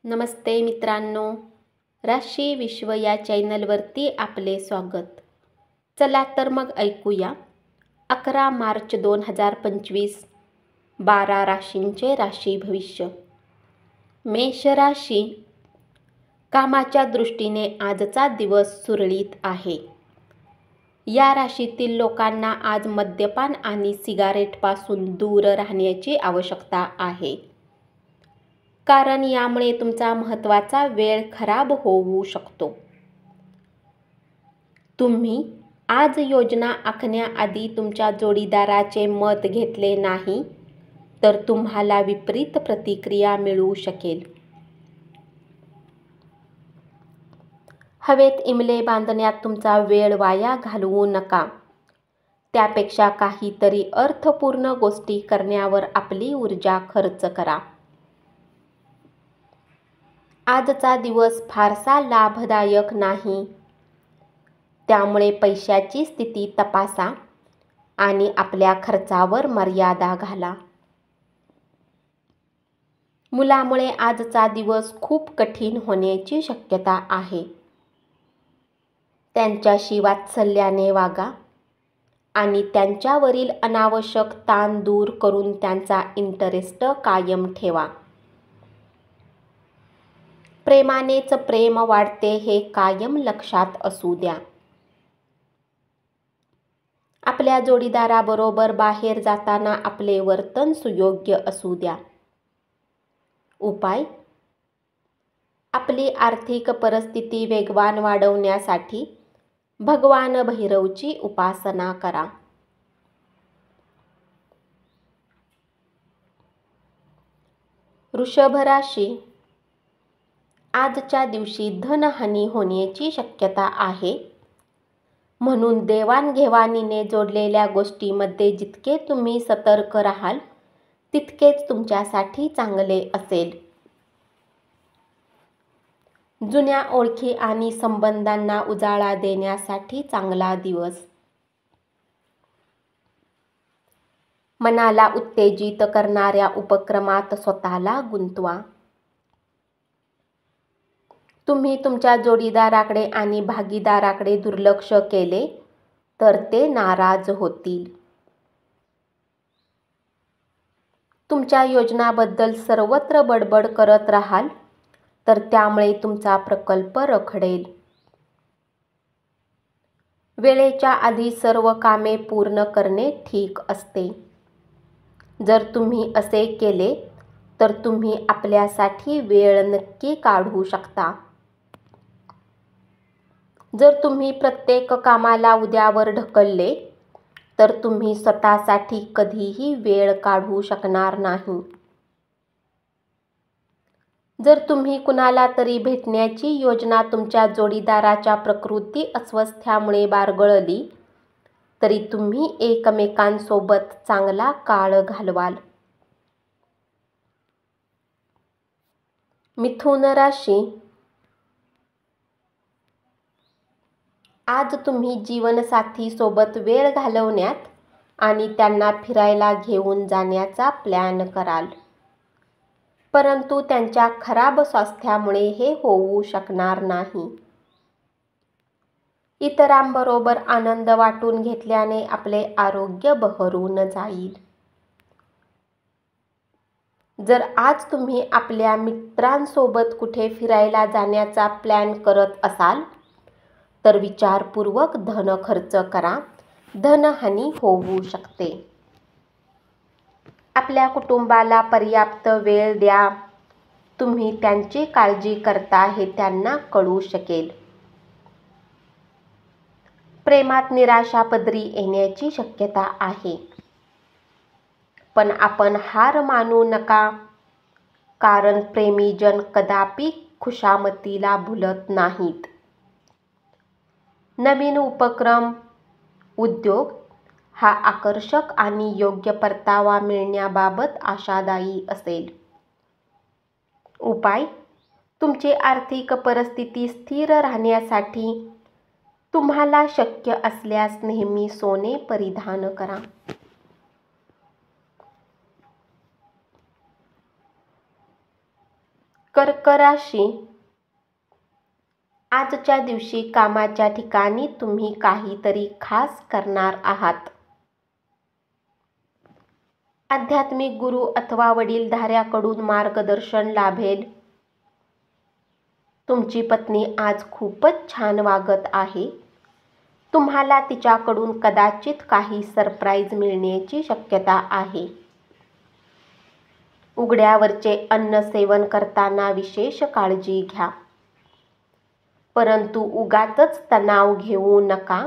नमस्ते मित्रांनो, राशी विश्व या चॅनलवरती आपले स्वागत. चला तर मग ऐकूया 11 मार्च 2025 12 राशींचे राशी भविष्य. मेष राशी. कामाच्या दृष्टीने आजचा दिवस सुरळीत आहे. या राशीतील लोकांना आज मद्यपान आणि सिगारेटपासून दूर राहण्याची आवश्यकता आहे, कारण यामुळे तुमचा महत्त्वाचा वेळ खराब होऊ शकतो. तुम्ही आज योजना आखण्याआधी तुमच्या जोडीदाराचे मत घेतले नाही तर तुम्हाला विपरीत प्रतिक्रिया मिळू शकेल. हवेत इमले बांधण्यात तुमचा वेळ वाया घालवू नका. त्यापेक्षा काहीतरी अर्थपूर्ण गोष्टी करण्यावर आपली ऊर्जा खर्च करा. आजचा दिवस फारसा लाभदायक नाही, त्यामुळे पैशाची स्थिती तपासा आणि आपल्या खर्चावर मर्यादा घाला. मुलामुळे आजचा दिवस खूप कठीण होण्याची शक्यता आहे. त्यांच्याशी वात्सल्याने वागा आणि त्यांच्यावरील अनावश्यक ताण दूर करून त्यांचा इंटरेस्ट कायम ठेवा. प्रेमानेच प्रेम वाढते हे कायम लक्षात असू द्या. आपल्या जोडीदाराबरोबर बाहेर जाताना आपले वर्तन सुयोग्य असू द्या. उपाय: आपली आर्थिक परिस्थिती वेगवान वाढवण्यासाठी भगवान भैरवची उपासना करा. वृषभ राशी. आजच्या दिवशी धनहानी होण्याची शक्यता आहे, म्हणून देवाणघेवाणीने जोडलेल्या गोष्टींमध्ये जितके तुम्ही सतर्क राहाल तितकेच तुमच्यासाठी चांगले असेल. जुन्या ओळखी आणि संबंधांना उजाळा देण्यासाठी चांगला दिवस. मनाला उत्तेजित करणाऱ्या उपक्रमात स्वतःला गुंतवा. तुम्ही तुमच्या जोडीदाराकडे आणि भागीदाराकडे दुर्लक्ष केले तर ते नाराज होतील. तुमच्या योजनांबद्दल सर्वत्र बडबड करत राहाल तर त्यामुळे तुमचा प्रकल्प रखडेल. वेळेच्या आधी सर्व कामे पूर्ण करणे ठीक असते. जर तुम्ही असे केले तर तुम्ही आपल्यासाठी वेळ नक्की काढू शकता. जर तुम्ही प्रत्येक कामाला उद्यावर ढकलले तर तुम्ही स्वतःसाठी कधीही वेळ काढू शकणार नाही. जर तुम्ही कुणाला तरी भेटण्याची योजना तुमच्या जोडीदाराच्या प्रकृती अस्वास्थ्यामुळे बारगळली तरी तुम्ही एकमेकांसोबत चांगला काळ घालवाल. मिथुन राशी. आज तुम्ही जीवनसाथी सोबत वेळ घालवण्यात आणि त्यांना फिरायला घेऊन जाण्याचा प्लॅन कराल, परंतु त्यांच्या खराब स्वास्थ्यामुळे हे होऊ शकणार नाही. इतरांबरोबर आनंद वाटून घेतल्याने आपले आरोग्य बहरून जाईल. जर आज तुम्ही आपल्या मित्रांसोबत कुठे फिरायला जाण्याचा प्लॅन करत असाल तर विचारपूर्वक धन खर्च करा, धनहानी होऊ शकते. आपल्या कुटुंबाला पर्याप्त वेळ द्या, तुम्ही त्यांची काळजी करता हे त्यांना कळू शकेल. प्रेमात निराशा पदरी येण्याची शक्यता आहे, पण आपण हार मानू नका, कारण प्रेमीजन कदापि खुशामतीला भुलत नाहीत. नवीन उपक्रम, उद्योग हा आकर्षक आणि योग्य परतावा मिळण्याबाबत आशादायी असेल. उपाय: तुमची आर्थिक परिस्थिती स्थिर राहण्यासाठी तुम्हाला शक्य असल्यास नेहमी सोने परिधान करा. कर्क राशी, आजच्या दिवशी कामाच्या ठिकाणी तुम्ही काहीतरी खास करणार आहात. आध्यात्मिक गुरु अथवा वडीलधाऱ्याकडून मार्गदर्शन लाभेल. तुमची पत्नी आज खूपच छान वागत आहे. तुम्हाला तिच्याकडून कदाचित काही सरप्राईज मिळण्याची शक्यता आहे. उघड्यावरचे अन्न सेवन करताना विशेष काळजी घ्या. परंतु उगाचच तणाव घेऊ नका,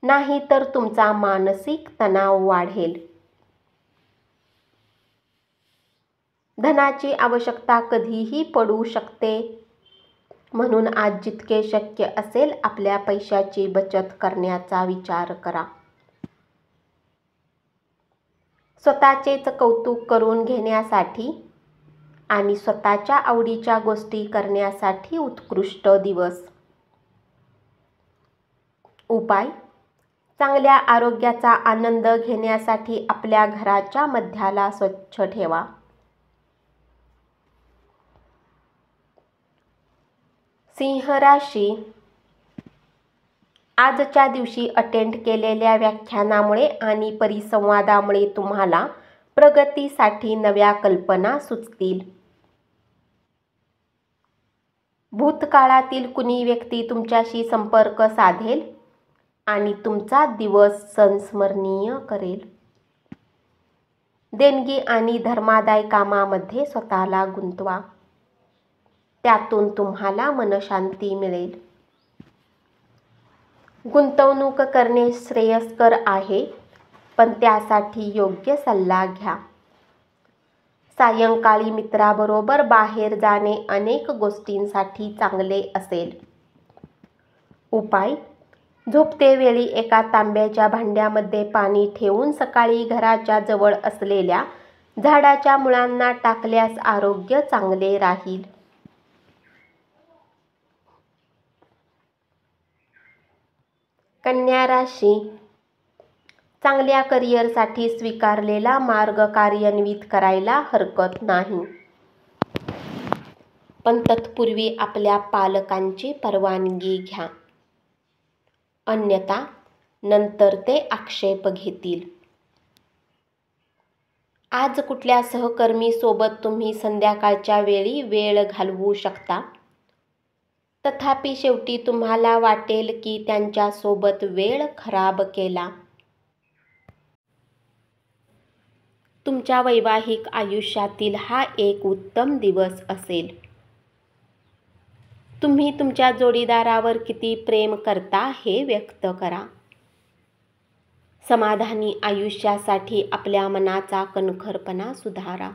नाहीतर तुमचा मानसिक तणाव वाढेल. धनाची आवश्यकता कधीही पडू शकते, म्हणून आज जितके शक्य असेल आपल्या पैशाची बचत करण्याचा विचार करा. स्वतःचेच कौतुक करून घेण्यासाठी आणि स्वतःच्या आवडीच्या गोष्टी करण्यासाठी उत्कृष्ट दिवस. उपाय: चांगल्या आरोग्याचा आनंद घेण्यासाठी आपल्या घराच्या मध्याला स्वच्छ ठेवा. सिंह राशी, आजच्या दिवशी अटेंड केलेल्या व्याख्यानामुळे आणि परिसंवादामुळे तुम्हाला प्रगतीसाठी नव्या कल्पना सुचतील. भूतकाळातील कुणी व्यक्ती तुमच्याशी संपर्क साधेल आणि तुमचा दिवस संस्मरणीय करेल. देणगी आणि धर्मादाय कामामध्ये स्वतःला गुंतवा. त्यातून तुम्हाला मनशांती मिळेल. गुंतवणूक करणे श्रेयस्कर आहे, पण त्यासाठी योग्य सल्ला घ्या. सायंकाळी मित्राबरोबर बाहेर जाणे अनेक गोष्टींसाठी चांगले असेल. उपाय: झोपतेवेळी एका तांब्याच्या भांड्यामध्ये पाणी ठेवून सकाळी घराच्या जवळ असलेल्या झाडाच्या मुळांना टाकल्यास आरोग्य चांगले राहील. कन्या राशी, चांगल्या करिअरसाठी स्वीकारलेला मार्ग कार्यान्वित करायला हरकत नाही, पण तत्पूर्वी आपल्या पालकांची परवानगी घ्या, अन्यथा नंतर ते आक्षेप घेतील. आज कुठल्या सहकर्मी सोबत तुम्ही संध्याकाळच्या वेळी वेळ घालवू शकता. तथापि शेवटी तुम्हाला वाटेल की त्यांच्यासोबत वेळ खराब केला. तुमच्या वैवाहिक आयुष्यातील हा एक उत्तम दिवस असेल. तुम्ही तुमच्या जोडीदारावर किती प्रेम करता हे व्यक्त करा. समाधानी आयुष्यासाठी आपल्या मनाचा कणखरपणा सुधारा.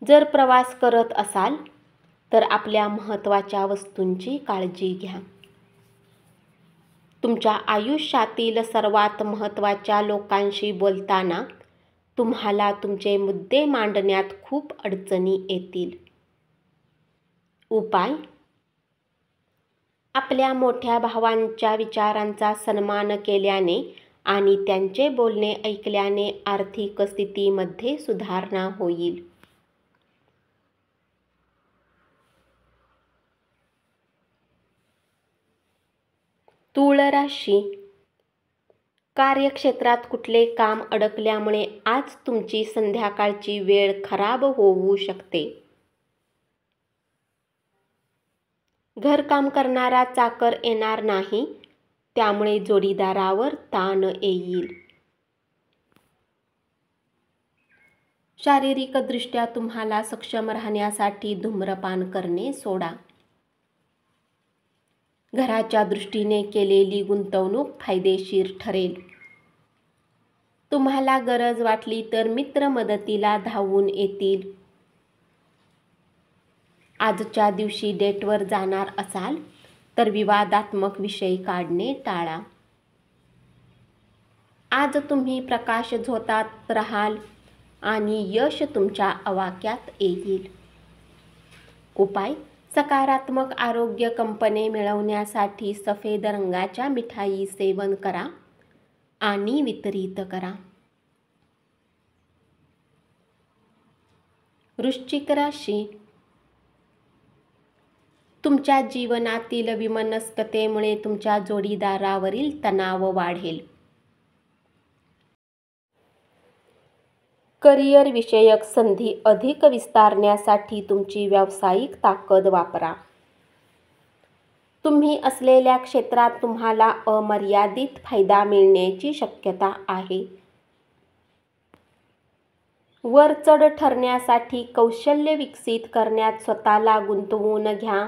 जर प्रवास करत असाल तर आपल्या महत्त्वाच्या वस्तूंची काळजी घ्या. तुमच्या आयुष्यातील सर्वात महत्त्वाच्या लोकांशी बोलताना तुम्हाला तुमचे मुद्दे मांडण्यात खूप अडचणी येतील. उपाय: आपल्या मोठ्या भावांच्या विचारांचा सन्मान केल्याने आणि त्यांचे बोलणे ऐकल्याने आर्थिक स्थितीमध्ये सुधारणा होईल. तूळ राशी, कार्यक्षेत्रात कुठले काम अडकल्यामुळे आज तुमची संध्याकाळची वेळ खराब होऊ शकते. घरकाम करणारा चाकर येणार नाही, त्यामुळे जोडीदारावर ताण येईल. शारीरिकदृष्ट्या तुम्हाला सक्षम राहण्यासाठी धूम्रपान करणे सोडा. घराच्या दृष्टीने केलेली गुंतवणूक फायदेशीर ठरेल. तुम्हाला गरज वाटली तर मित्र मदतीला धावून येतील. आजच्या दिवशी डेटवर जाणार असाल तर विवादात्मक विषय काढणे टाळा. आज तुम्ही प्रकाश झोतात राहाल आणि यश तुमच्या आवाक्यात येईल. उपाय: सकारात्मक आरोग्य कंपने मिळवण्यासाठी सफेद रंगाच्या मिठाई सेवन करा आणि वितरित करा. वृश्चिक राशी, तुमच्या जीवनातील विमनस्कतेमुळे तुमच्या जोडीदारावरील तणाव वाढेल. करिअर विषयक संधी अधिक विस्तारण्यासाठी तुमची व्यावसायिक ताकद वापरा. तुम्ही असलेल्या क्षेत्रात तुम्हाला अमर्यादित फायदा मिळण्याची शक्यता आहे. वरचढ ठरण्यासाठी कौशल्य विकसित करण्यात स्वतःला गुंतवून घ्या.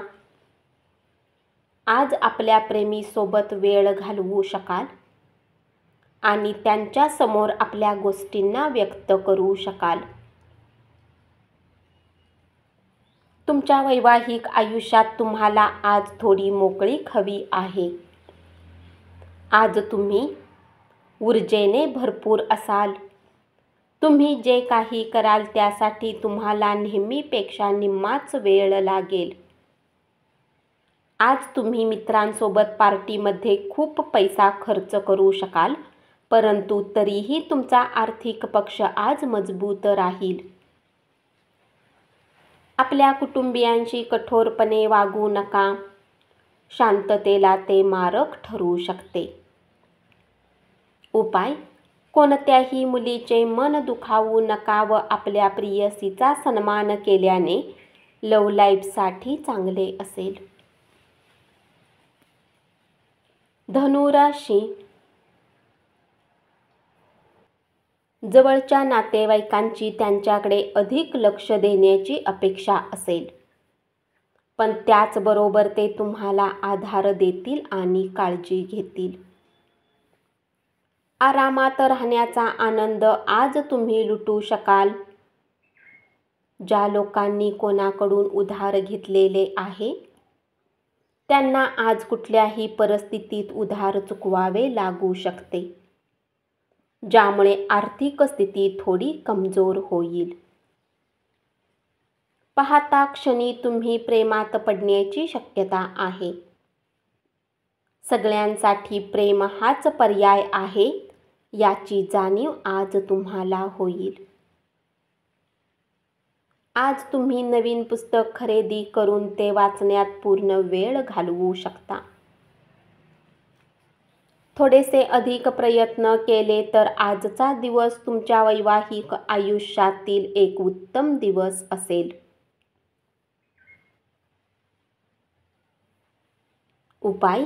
आज आपल्या प्रेमीसोबत वेळ घालवू शकाल आणि त्यांच्यासमोर आपल्या गोष्टींना व्यक्त करू शकाल. तुमच्या वैवाहिक आयुष्यात तुम्हाला आज थोडी मोकळीक हवी आहे. आज तुम्ही ऊर्जेने भरपूर असाल. तुम्ही जे काही कराल त्यासाठी तुम्हाला नेहमीपेक्षा निम्माच वेळ लागेल. आज तुम्ही मित्रांसोबत पार्टीमध्ये खूप पैसा खर्च करू शकाल, परंतु तरीही तुमचा आर्थिक पक्ष आज मजबूत राहील. आपल्या कुटुंबियांशी कठोरपणे वागू नका. शांततेला ते मारक ठरू शकते. उपाय: कोणत्याही मुलीचे मन दुखावू नका व आपल्या प्रियसीचा सन्मान केल्याने लव्ह लाईफसाठी चांगले असेल. धनु राशी, जवळच्या नातेवाईकांची त्यांच्याकडे अधिक लक्ष देण्याची अपेक्षा असेल, पण त्याचबरोबर ते तुम्हाला आधार देतील आणि काळजी घेतील. आरामात राहण्याचा आनंद आज तुम्ही लुटू शकाल. ज्या लोकांनी कोणाकडून उधार घेतलेले आहे त्यांना आज कुठल्याही परिस्थितीत उधार चुकवावे लागू शकते, ज्यामुळे आर्थिक स्थिती थोडी कमजोर होईल. पाहता क्षणी तुम्ही प्रेमात पडण्याची शक्यता आहे. सगळ्यांसाठी प्रेम हाच पर्याय आहे याची जाणीव आज तुम्हाला होईल. आज तुम्ही नवीन पुस्तक खरेदी करून ते वाचण्यात पूर्ण वेळ घालवू शकता. थोडेसे अधिक प्रयत्न केले तर आजचा दिवस तुमच्या वैवाहिक आयुष्यातील एक उत्तम दिवस असेल. उपाय: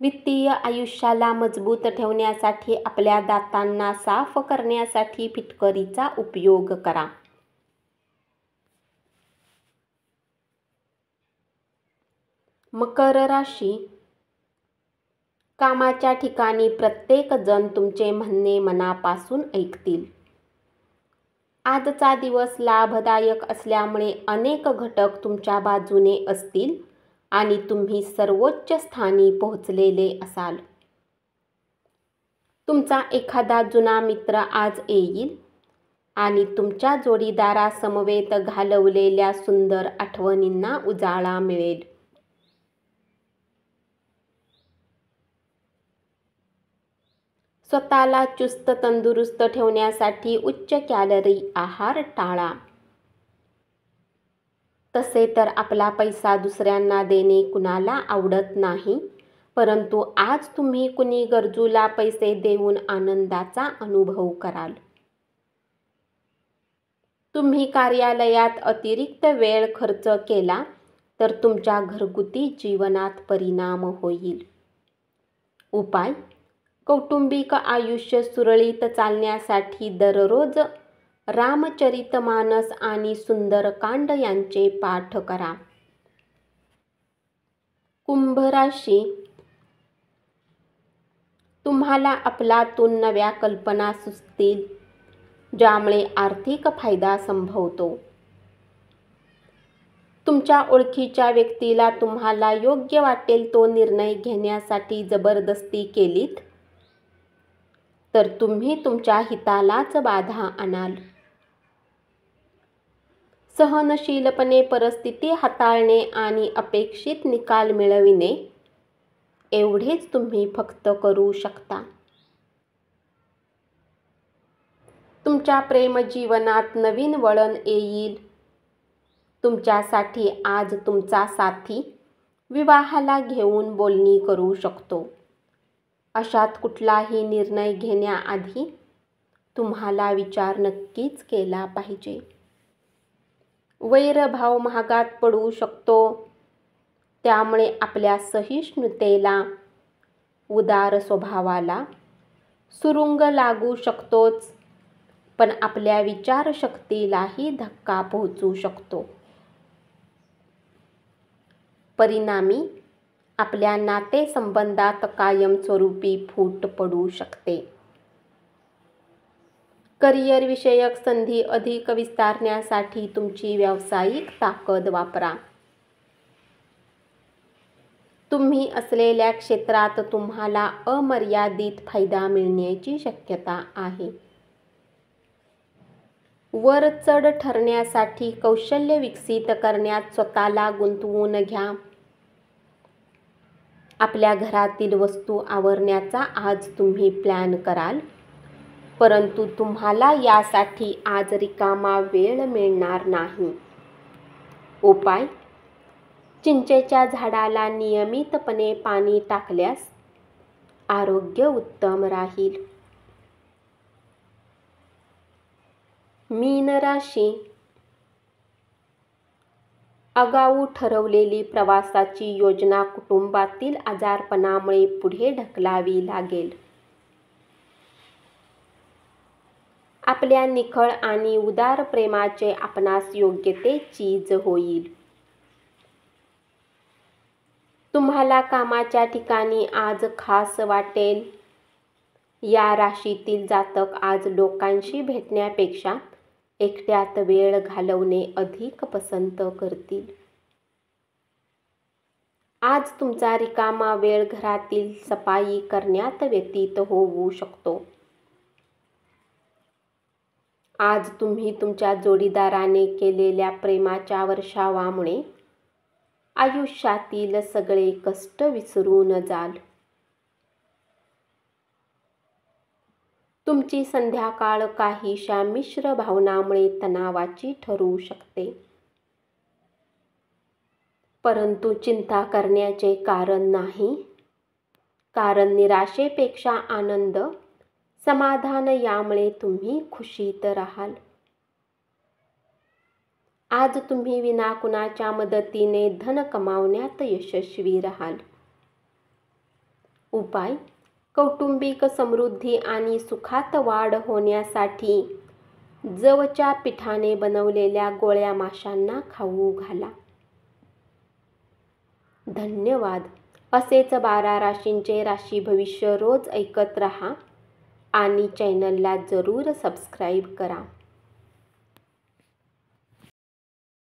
वित्तीय आयुष्याला मजबूत ठेवण्यासाठी आपल्या दातांना साफ करण्यासाठी फिटकरीचा उपयोग करा. मकर राशी, कामाच्या ठिकाणी प्रत्येक जण तुमचे म्हणणे मनापासून ऐकतील. आजचा दिवस लाभदायक असल्यामुळे अनेक घटक तुमच्या बाजूने असतील आणि तुम्ही सर्वोच्च स्थानी पोहोचलेले असाल. तुमचा एखादा जुना मित्र आज येईल आणि तुमच्या जोडीदारासमवेत घालवलेल्या सुंदर आठवणींना उजाळा मिळेल. स्वतःला चुस्त तंदुरुस्त ठेवण्यासाठी उच्च कॅलरी आहार टाळा. तसे तर आपला पैसा दुसऱ्यांना देणे कुणाला आवडत नाही, परंतु आज तुम्ही कुणी गरजूला पैसे देऊन आनंदाचा अनुभव कराल. तुम्ही कार्यालयात अतिरिक्त वेळ खर्च केला तर तुमच्या घरगुती जीवनात परिणाम होईल. उपाय: कौटुंबिक आयुष्य सुरळीत चालण्यासाठी दररोज रामचरितमानस आणि सुंदरकांड यांचे पाठ करा. कुंभ राशी, तुम्हाला अफलातून नव्या कल्पना सुचतील, ज्यामुळे आर्थिक फायदा संभवतो. तुमच्या ओळखीच्या व्यक्तीला तुम्हाला योग्य वाटेल तो निर्णय घेण्यासाठी जबरदस्ती केलीत तर तुम्ही तुमच्या हितालाच बाधा आणाल. सहनशीलपणे परिस्थिती हाताळणे आणि अपेक्षित निकाल मिळविणे एवढेच तुम्ही फक्त करू शकता. तुमच्या प्रेमजीवनात नवीन वळण येईल. तुमच्यासाठी आज तुमचा साथी विवाहाला घेऊन बोलणी करू शकतो. अशात कुठलाही निर्णय घेण्याआधी तुम्हाला विचार नक्कीच केला पाहिजे. वैरभाव महागात पडू शकतो, त्यामुळे आपल्या सहिष्णुतेला, उदार स्वभावाला सुरुंग लागू शकतोच, पण आपल्या विचारशक्तीलाही धक्का पोहोचू शकतो. परिणामी आपल्या नातेसंबंधात कायमस्वरूपी फूट पडू शकते. करिअरविषयक संधी अधिक विस्तारण्यासाठी तुमची व्यावसायिक ताकद वापरा. तुम्ही असलेल्या क्षेत्रात तुम्हाला अमर्यादित फायदा मिळण्याची शक्यता आहे. वरचढ ठरण्यासाठी कौशल्य विकसित करण्यात स्वतःला गुंतवून घ्या. आपल्या घरातील वस्तू आवरण्याचा आज तुम्ही प्लॅन कराल, परंतु तुम्हाला यासाठी आज रिकामा वेळ मिळणार नाही. उपाय: चिंचेच्या झाडाला नियमितपणे पाणी टाकल्यास आरोग्य उत्तम राहील. मीन राशी. आगाऊ ठरवलेली प्रवासाची योजना कुटुंबातील आजारपणामुळे पुढे ढकलावी लागेल. आपल्या निखळ आणि उदार प्रेमाचे आपणास योग्य ते चीज होईल. तुम्हाला कामाच्या ठिकाणी आज खास वाटेल. या राशीतील जातक आज लोकांशी भेटण्यापेक्षा एकट्यात वेळ घालवणे अधिक पसंत करतील. आज तुमचा रिकामा वेळ घरातील सफाई करण्यात व्यतीत होऊ शकतो. आज तुम्ही तुमच्या जोडीदाराने केलेल्या प्रेमाच्या वर्षावामुळे आयुष्यातील सगळे कष्ट विसरून जाल. तुमची संध्याकाळ काहीशा मिश्र भावनांमुळे तणावाची ठरू शकते. परंतु चिंता करण्याचे कारण नाही, कारण निराशेपेक्षा आनंद, समाधान यामुळे तुम्ही खुशीत राहाल. आज तुम्ही विना कुणाच्या मदतीने धन कमावण्यात यशस्वी राहाल. उपाय: कौटुंबिक समृद्धी आणि सुखात वाढ होण्यासाठी जवच्या पिठाने बनवलेल्या गोळ्या माशांना खाऊ घाला. धन्यवाद. असेच 12 राशींचे राशी भविष्य रोज ऐकत रहा आणि चॅनलला जरूर सबस्क्राईब करा.